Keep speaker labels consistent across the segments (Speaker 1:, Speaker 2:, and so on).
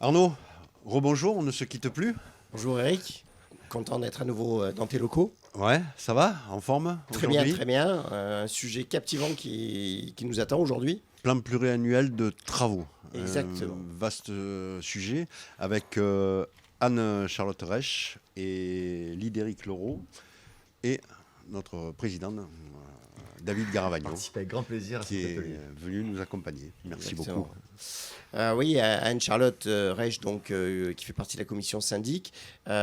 Speaker 1: Arnaud, rebonjour, on ne se quitte plus.
Speaker 2: Bonjour Eric, content d'être à nouveau dans tes locaux.
Speaker 1: Ouais, ça va, en forme
Speaker 2: Très
Speaker 1: aujourd'hui?
Speaker 2: bien, très bien. Un sujet captivant qui nous attend aujourd'hui.
Speaker 1: Plan pluriannuel de travaux.
Speaker 2: Exactement.
Speaker 1: Vaste sujet avec Anne-Charlotte Reich et Lydéric Leroux et notre président David Garavagno
Speaker 3: Participer avec grand plaisir à cet
Speaker 1: qui est
Speaker 3: atelier.
Speaker 1: venu nous accompagner. Merci
Speaker 2: Exactement.
Speaker 1: beaucoup.
Speaker 2: Oui, Anne-Charlotte Reich, qui fait partie de la commission syndic, donc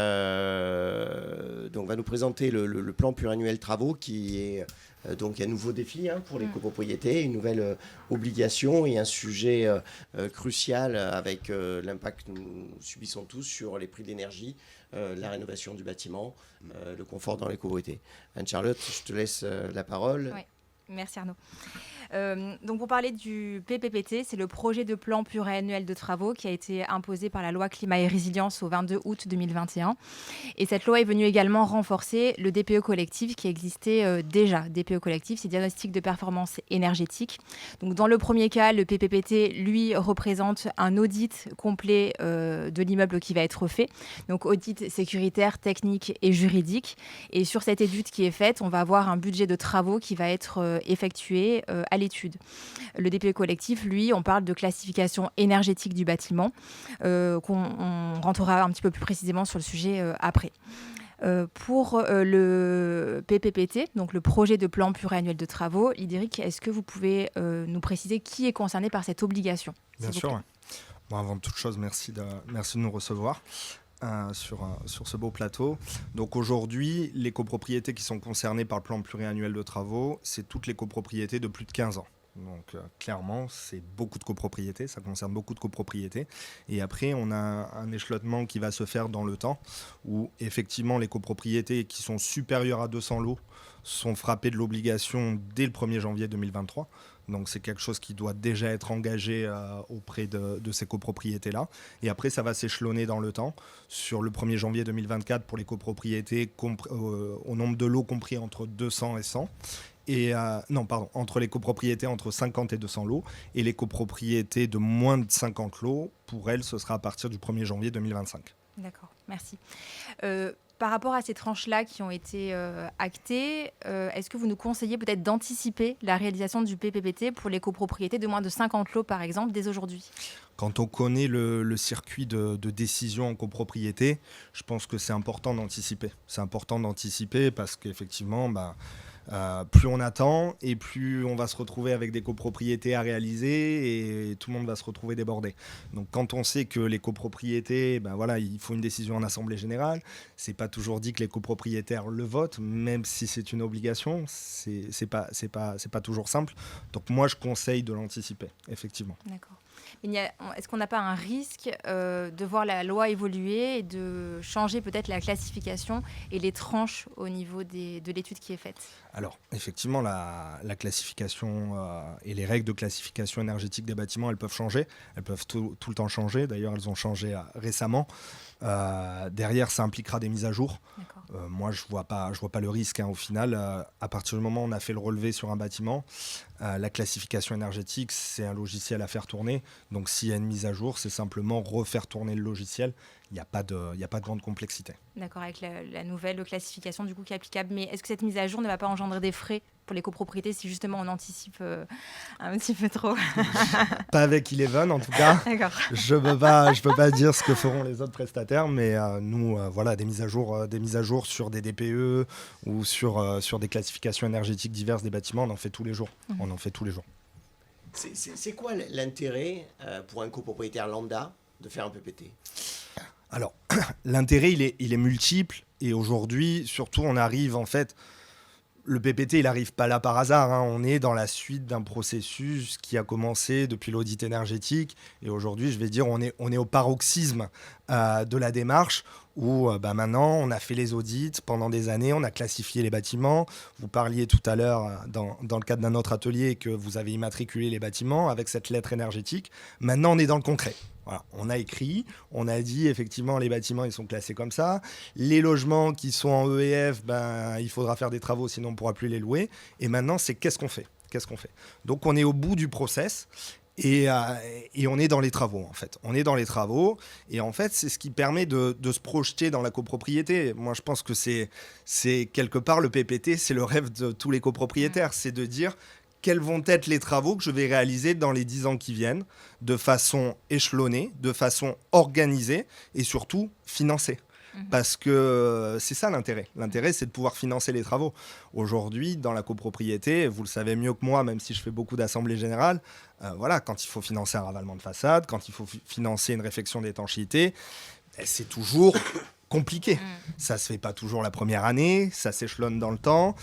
Speaker 2: va nous présenter le plan pluriannuel travaux qui est donc un nouveau défi pour les copropriétés, une nouvelle obligation et un sujet crucial avec l'impact que nous subissons tous sur les prix de l'énergie, la rénovation du bâtiment, le confort dans les copropriétés. Anne-Charlotte, je te laisse la parole.
Speaker 4: Oui. Merci Arnaud. Donc pour parler du PPPT, c'est le projet de plan pluriannuel de travaux qui a été imposé par la loi Climat et Résilience au 22 août 2021. Et cette loi est venue également renforcer le DPE collectif qui existait déjà. DPE collectif, c'est diagnostic de performance énergétique. Donc dans le premier cas, le PPPT, lui, représente un audit complet de l'immeuble qui va être fait. Donc audit sécuritaire, technique et juridique. Et sur cette étude qui est faite, on va avoir un budget de travaux qui va être effectué à l'étude. Le DPE collectif, lui, on parle de classification énergétique du bâtiment, on rentrera un petit peu plus précisément sur le sujet après. Pour le PPPT, donc le projet de plan pluriannuel de travaux, Lydéric, est-ce que vous pouvez nous préciser qui est concerné par cette obligation?
Speaker 5: Bien sûr. Ouais. Bon, avant toute chose, merci de nous recevoir. Sur ce beau plateau. Donc aujourd'hui, les copropriétés qui sont concernées par le plan pluriannuel de travaux, c'est toutes les copropriétés de plus de 15 ans. Donc clairement, c'est beaucoup de copropriétés, ça concerne beaucoup de copropriétés. Et après, on a un échelonnement qui va se faire dans le temps, où effectivement, les copropriétés qui sont supérieures à 200 lots sont frappées de l'obligation dès le 1er janvier 2023. Donc c'est quelque chose qui doit déjà être engagé auprès de ces copropriétés-là. Et après, ça va s'échelonner dans le temps. Sur le 1er janvier 2024, pour les copropriétés au nombre de lots compris entre 200 et 100. Entre les copropriétés entre 50 et 200 lots. Et les copropriétés de moins de 50 lots, pour elles, ce sera à partir du 1er janvier 2025.
Speaker 4: D'accord, merci. Par rapport à ces tranches-là qui ont été actées, est-ce que vous nous conseillez peut-être d'anticiper la réalisation du PPPT pour les copropriétés de moins de 50 lots, par exemple, dès aujourd'hui?
Speaker 5: Quand on connaît le circuit de décision en copropriété, je pense que c'est important d'anticiper. C'est important d'anticiper parce qu'effectivement, plus on attend et plus on va se retrouver avec des copropriétés à réaliser et tout le monde va se retrouver débordé. Donc quand on sait que les copropriétés, il faut une décision en assemblée générale, c'est pas toujours dit que les copropriétaires le votent, même si c'est une obligation, c'est pas toujours simple. Donc moi je conseille de l'anticiper, effectivement.
Speaker 4: D'accord. Est-ce qu'on n'a pas un risque de voir la loi évoluer et de changer peut-être la classification et les tranches au niveau de l'étude qui est faite?
Speaker 5: Alors, effectivement, la classification et les règles de classification énergétique des bâtiments, elles peuvent changer. Elles peuvent tout le temps changer. D'ailleurs, elles ont changé récemment. Derrière, ça impliquera des mises à jour. Moi, je vois pas le risque. Au final, à partir du moment où on a fait le relevé sur un bâtiment, la classification énergétique, c'est un logiciel à faire tourner. Donc, s'il y a une mise à jour, c'est simplement refaire tourner le logiciel. Il n'y a pas de grande complexité.
Speaker 4: D'accord, avec la nouvelle classification du coup qui est applicable. Mais est-ce que cette mise à jour ne va pas engendrer des frais pour les copropriétés si justement on anticipe un petit peu trop?
Speaker 5: Pas avec Eleven en tout cas.
Speaker 4: D'accord.
Speaker 5: Je peux pas dire ce que feront les autres prestataires, mais nous, des mises à jour sur des DPE ou sur des classifications énergétiques diverses des bâtiments, on en fait tous les jours. On en fait tous les jours.
Speaker 2: C'est quoi l'intérêt pour un copropriétaire lambda de faire un PPT?
Speaker 5: Alors, l'intérêt, il est multiple. Et aujourd'hui, surtout, on arrive en fait... Le PPT, il n'arrive pas là par hasard. On est dans la suite d'un processus qui a commencé depuis l'audit énergétique. Et aujourd'hui, je vais dire, on est au paroxysme de la démarche où maintenant, on a fait les audits pendant des années, on a classifié les bâtiments. Vous parliez tout à l'heure, dans le cadre d'un autre atelier, que vous avez immatriculé les bâtiments avec cette lettre énergétique. Maintenant, on est dans le concret. Voilà, on a écrit, on a dit effectivement les bâtiments ils sont classés comme ça. Les logements qui sont en EEF, il faudra faire des travaux sinon on ne pourra plus les louer. Et maintenant c'est qu'est-ce qu'on fait? Donc on est au bout du process Et on est dans les travaux, en fait. On est dans les travaux. Et en fait, c'est ce qui permet de se projeter dans la copropriété. Moi, je pense que c'est quelque part le PPT, c'est le rêve de tous les copropriétaires. C'est de dire quels vont être les travaux que je vais réaliser dans les 10 ans qui viennent, de façon échelonnée, de façon organisée et surtout financée. Parce que c'est ça l'intérêt. L'intérêt, c'est de pouvoir financer les travaux. Aujourd'hui, dans la copropriété, vous le savez mieux que moi, même si je fais beaucoup d'assemblées générales, voilà, quand il faut financer un ravalement de façade, quand il faut financer une réfection d'étanchéité, c'est toujours compliqué. Ça se fait pas toujours la première année, ça s'échelonne dans le temps.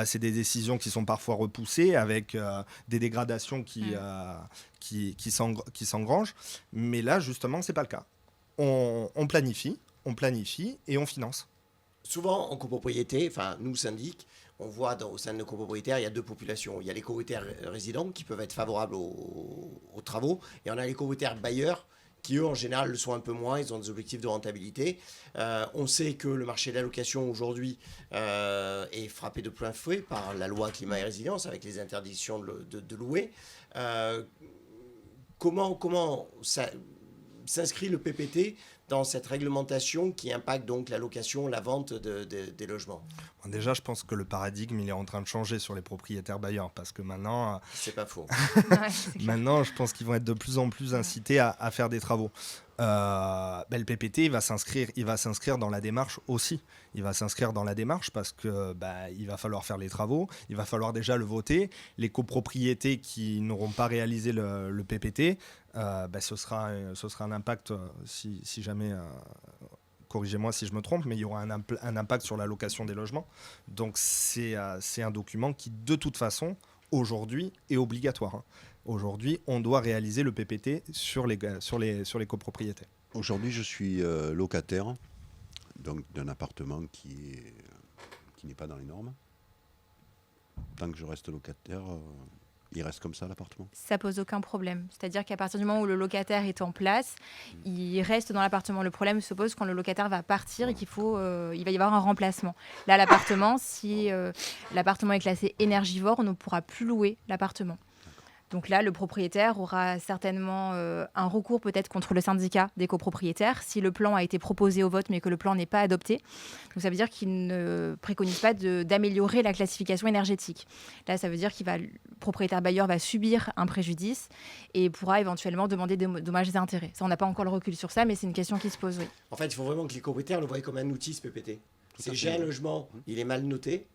Speaker 5: C'est des décisions qui sont parfois repoussées avec des dégradations qui s'engrangent. Mais là, justement, c'est pas le cas. On planifie et on finance.
Speaker 2: Souvent, en copropriété, enfin, nous, syndic, on voit au sein de nos copropriétaires, il y a deux populations. Il y a les copropriétaires résidents qui peuvent être favorables aux travaux, et on a les copropriétaires bailleurs qui, eux, en général, le sont un peu moins. Ils ont des objectifs de rentabilité. On sait que le marché de la location, aujourd'hui, est frappé de plein fouet par la loi climat et résilience, avec les interdictions de louer. Comment ça s'inscrit le PPT dans cette réglementation qui impacte donc la location, la vente des logements?
Speaker 5: Bon, déjà, je pense que le paradigme, il est en train de changer sur les propriétaires bailleurs, parce que maintenant...
Speaker 2: C'est pas faux.
Speaker 5: Maintenant, je pense qu'ils vont être de plus en plus incités à faire des travaux. Le PPT, il va s'inscrire dans la démarche aussi. Il va s'inscrire dans la démarche parce que il va falloir faire les travaux, il va falloir déjà le voter. Les copropriétés qui n'auront pas réalisé le PPT, ce sera un impact, si jamais, corrigez-moi si je me trompe, mais il y aura un impact sur la location des logements. Donc c'est un document qui, de toute façon, aujourd'hui, est obligatoire. Aujourd'hui, on doit réaliser le PPT sur les copropriétés.
Speaker 1: Aujourd'hui, je suis locataire donc, d'un appartement qui n'est pas dans les normes. Tant que je reste locataire, il reste comme ça l'appartement.
Speaker 4: Ça pose aucun problème. C'est-à-dire qu'à partir du moment où le locataire est en place, il reste dans l'appartement. Le problème se pose quand le locataire va partir et il va y avoir un remplacement. Là, l'appartement, si l'appartement est classé énergivore, on ne pourra plus louer l'appartement. Donc là, le propriétaire aura certainement un recours peut-être contre le syndicat des copropriétaires si le plan a été proposé au vote mais que le plan n'est pas adopté. Donc ça veut dire qu'il ne préconise pas d'améliorer la classification énergétique. Là, ça veut dire que le propriétaire bailleur va subir un préjudice et pourra éventuellement demander des dommages et intérêts. Ça, on n'a pas encore le recul sur ça, mais c'est une question qui se pose, oui.
Speaker 2: En fait, il faut vraiment que les copropriétaires le voient comme un outil, ce PPT. J'ai un logement, il est mal noté.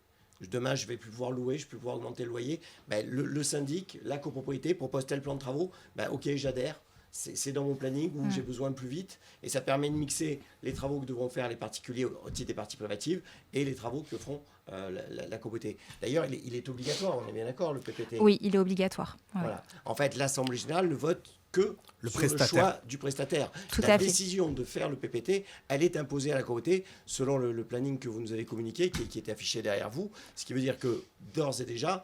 Speaker 2: Demain, je ne vais plus pouvoir louer, je ne vais plus pouvoir augmenter le loyer. Le syndic, la copropriété propose tel plan de travaux. Ok, j'adhère. C'est dans mon planning où j'ai besoin plus vite. Et ça permet de mixer les travaux que devront faire les particuliers au titre des parties privatives et les travaux que feront la copropriété. D'ailleurs, il est obligatoire, on est bien d'accord, le PPT.
Speaker 4: Oui, il est obligatoire. Ouais.
Speaker 2: Voilà. En fait, l'Assemblée générale ne vote que
Speaker 5: le
Speaker 2: choix du prestataire.
Speaker 4: Tout
Speaker 2: La
Speaker 4: à fait.
Speaker 2: décision de faire le PPT, elle est imposée à la copropriété selon le planning que vous nous avez communiqué, qui est affiché derrière vous. Ce qui veut dire que d'ores et déjà,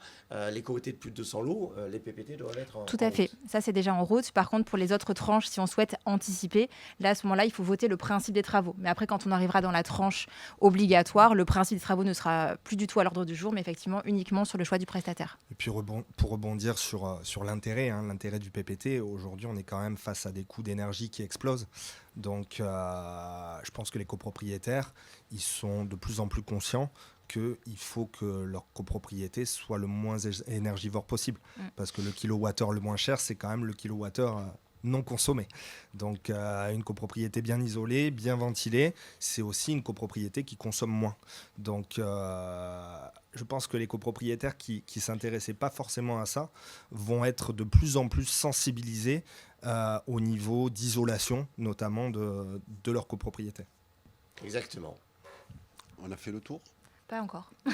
Speaker 2: les copropriétés de plus de 200 lots, les PPT doivent être
Speaker 4: Tout à fait. Ça, c'est déjà en route. Par contre, pour les autres tranches, si on souhaite anticiper, là, à ce moment-là, il faut voter le principe des travaux. Mais après, quand on arrivera dans la tranche obligatoire, le principe des travaux ne sera plus du tout à l'ordre du jour, mais effectivement uniquement sur le choix du prestataire.
Speaker 5: Et puis pour rebondir sur l'intérêt, l'intérêt du PPT, aujourd'hui on est quand même face à des coûts d'énergie qui explosent. Donc je pense que les copropriétaires, ils sont de plus en plus conscients qu'il faut que leur copropriété soit le moins énergivore possible. Parce que le kilowattheure le moins cher, c'est quand même le kilowattheure non consommé. Donc une copropriété bien isolée, bien ventilée, c'est aussi une copropriété qui consomme moins. Donc je pense que les copropriétaires qui ne s'intéressaient pas forcément à ça vont être de plus en plus sensibilisés au niveau d'isolation, notamment de leur copropriété.
Speaker 2: Exactement.
Speaker 1: On a fait le tour.
Speaker 4: Pas encore.
Speaker 1: Eh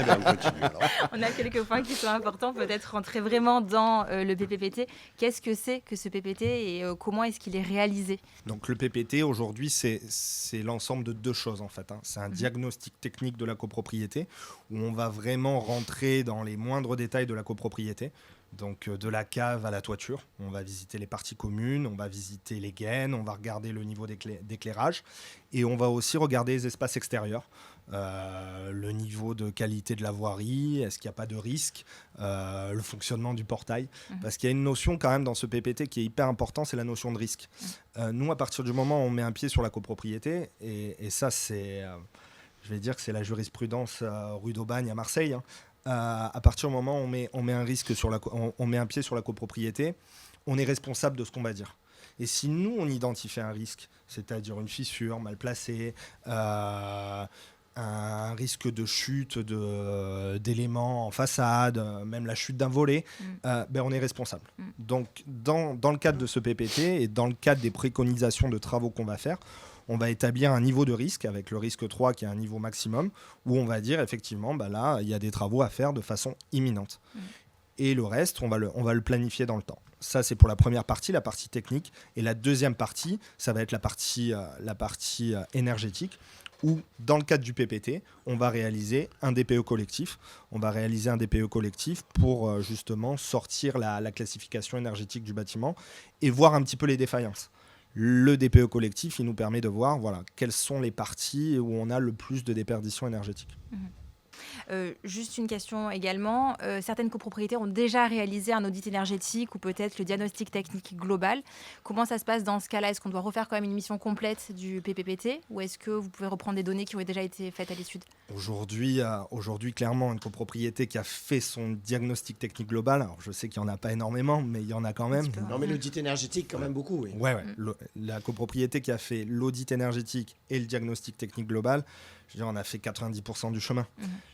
Speaker 1: bien, on continue alors.
Speaker 4: On a quelques points qui sont importants, peut-être rentrer vraiment dans le PPT. Qu'est-ce que c'est que ce PPT et comment est-ce qu'il est réalisé?
Speaker 5: Donc le PPT aujourd'hui c'est l'ensemble de deux choses en fait. C'est un diagnostic technique de la copropriété où on va vraiment rentrer dans les moindres détails de la copropriété. Donc de la cave à la toiture, on va visiter les parties communes, on va visiter les gaines, on va regarder le niveau d'éclairage et on va aussi regarder les espaces extérieurs, le niveau de qualité de la voirie, est-ce qu'il n'y a pas de risque, le fonctionnement du portail. Parce qu'il y a une notion quand même dans ce PPT qui est hyper important, c'est la notion de risque. Nous, à partir du moment où on met un pied sur la copropriété, et ça c'est, je vais dire que c'est la jurisprudence rue d'Aubagne à Marseille, hein, à partir du moment où on met un risque on met un pied sur la copropriété, on est responsable de ce qu'on va dire. Et si nous, on identifie un risque, c'est-à-dire une fissure mal placée, un risque de chute d'éléments en façade, même la chute d'un volet, on est responsable. Donc, dans le cadre de ce PPT et dans le cadre des préconisations de travaux qu'on va faire, on va établir un niveau de risque avec le risque 3 qui est un niveau maximum où on va dire effectivement là il y a des travaux à faire de façon imminente. Et le reste on va le planifier dans le temps. Ça c'est pour la première partie, la partie technique, et la deuxième partie ça va être la partie énergétique où dans le cadre du PPT on va réaliser un DPE collectif. On va réaliser un DPE collectif pour justement sortir la classification énergétique du bâtiment et voir un petit peu les défaillances. Le DPE collectif, il nous permet de voir quelles sont les parties où on a le plus de déperdition énergétique.
Speaker 4: Juste une question également. Certaines copropriétés ont déjà réalisé un audit énergétique ou peut-être le diagnostic technique global. Comment ça se passe dans ce cas-là? Est-ce qu'on doit refaire quand même une mission complète du PPPT ou est-ce que vous pouvez reprendre des données qui ont déjà été faites à l'étude?
Speaker 5: Aujourd'hui, clairement, une copropriété qui a fait son diagnostic technique global, alors je sais qu'il n'y en a pas énormément, mais il y en a quand même.
Speaker 2: Non, mais l'audit énergétique, quand même beaucoup, oui.
Speaker 5: Ouais. La copropriété qui a fait l'audit énergétique et le diagnostic technique global, je veux dire, on a fait 90% du chemin.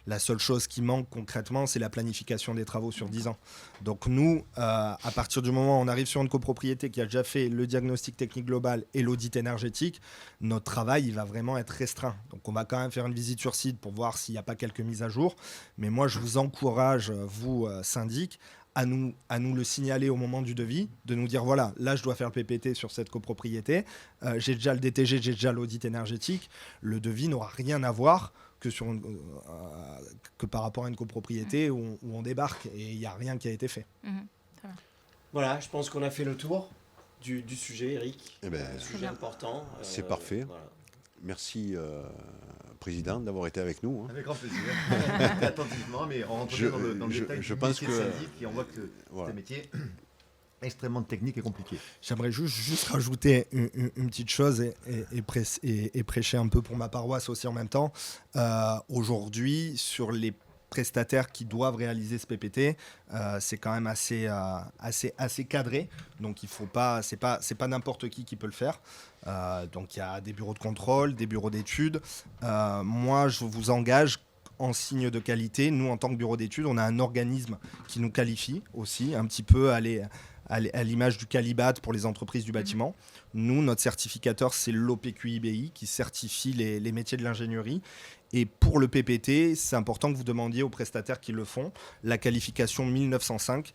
Speaker 5: La seule chose qui manque concrètement, c'est la planification des travaux sur 10 ans. Donc nous, à partir du moment où on arrive sur une copropriété qui a déjà fait le diagnostic technique global et l'audit énergétique, notre travail il va vraiment être restreint. Donc on va quand même faire une visite sur site pour voir s'il n'y a pas quelques mises à jour. Mais moi, je vous encourage, vous, syndic, à nous le signaler au moment du devis, de nous dire voilà, là je dois faire le PPT sur cette copropriété, j'ai déjà le DTG, j'ai déjà l'audit énergétique, le devis n'aura rien à voir que par rapport à une copropriété où on débarque et il n'y a rien qui a été fait.
Speaker 2: Voilà, je pense qu'on a fait le tour du sujet, Eric.
Speaker 1: Un
Speaker 2: sujet important.
Speaker 1: C'est parfait.
Speaker 2: Voilà.
Speaker 1: Merci, Président, d'avoir été avec nous.
Speaker 3: Avec grand plaisir. Attentivement, mais on rentre dans le détail
Speaker 1: je
Speaker 3: du
Speaker 1: pense
Speaker 3: métier
Speaker 1: que,
Speaker 3: de syndic et on voit que c'est un métier extrêmement technique et compliqué.
Speaker 5: J'aimerais juste rajouter une petite chose et prêcher un peu pour ma paroisse aussi en même temps. Aujourd'hui, sur les prestataires qui doivent réaliser ce PPT, c'est quand même assez cadré. Donc il faut pas, c'est pas n'importe qui peut le faire. Donc il y a des bureaux de contrôle, des bureaux d'études. Moi, je vous engage en signe de qualité. Nous, en tant que bureau d'études, on a un organisme qui nous qualifie aussi, un petit peu à l'image du Calibat pour les entreprises du bâtiment. Nous, notre certificateur, c'est l'OPQIBI qui certifie les métiers de l'ingénierie. Et pour le PPT, c'est important que vous demandiez aux prestataires qui le font la qualification 1905,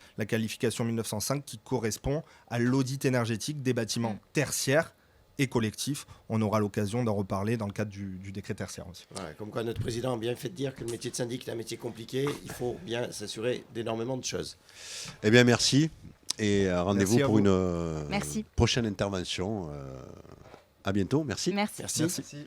Speaker 5: qui correspond à l'audit énergétique des bâtiments tertiaires et collectifs. On aura l'occasion d'en reparler dans le cadre du décret tertiaire aussi.
Speaker 2: Voilà, comme quoi notre président a bien fait de dire que le métier de syndic est un métier compliqué. Il faut bien s'assurer d'énormément de choses.
Speaker 1: Eh bien, merci. Et rendez-vous pour une prochaine intervention. À bientôt. Merci.
Speaker 4: Merci.
Speaker 2: Merci.